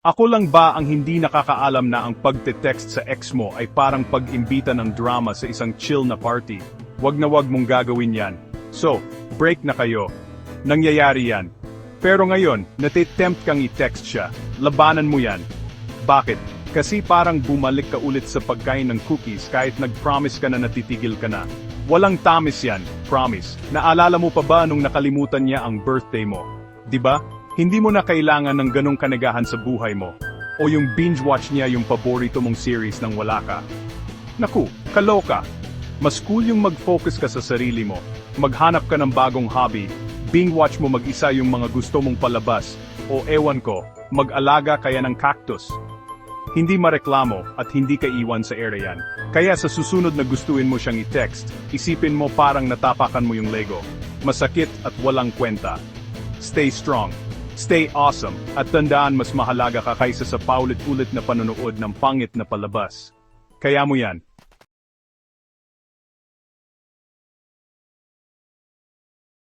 Ako lang ba ang hindi nakakaalam na ang pagte-text sa ex mo ay parang pag-imbita ng drama sa isang chill na party? Wag na wag mong gagawin yan. So, break na kayo. Nangyayari yan. Pero ngayon, natitempt kang i-text siya. Labanan mo yan. Bakit? Kasi parang bumalik ka ulit sa pagkain ng cookies kahit nag-promise ka na natitigil ka na. Walang tamis yan, promise. Naalala mo pa ba nung nakalimutan niya ang birthday mo? 'Di ba? Hindi mo na kailangan ng ganong kanagahan sa buhay mo. O yung binge-watch niya yung paborito mong series nang wala ka. Naku, kaloka. Mas cool yung mag-focus ka sa sarili mo. Maghanap ka ng bagong hobby. Binge-watch mo mag-isa yung mga gusto mong palabas. O ewan ko, mag-alaga kaya ng cactus. Hindi mareklamo at hindi ka iwan sa area yan. Kaya sa susunod na gustuin mo siyang i-text, isipin mo parang natapakan mo yung Lego. Masakit at walang kwenta. Stay strong. Stay awesome, at tandaan mas mahalaga ka kaysa sa paulit-ulit na panonood ng pangit na palabas. Kaya mo yan.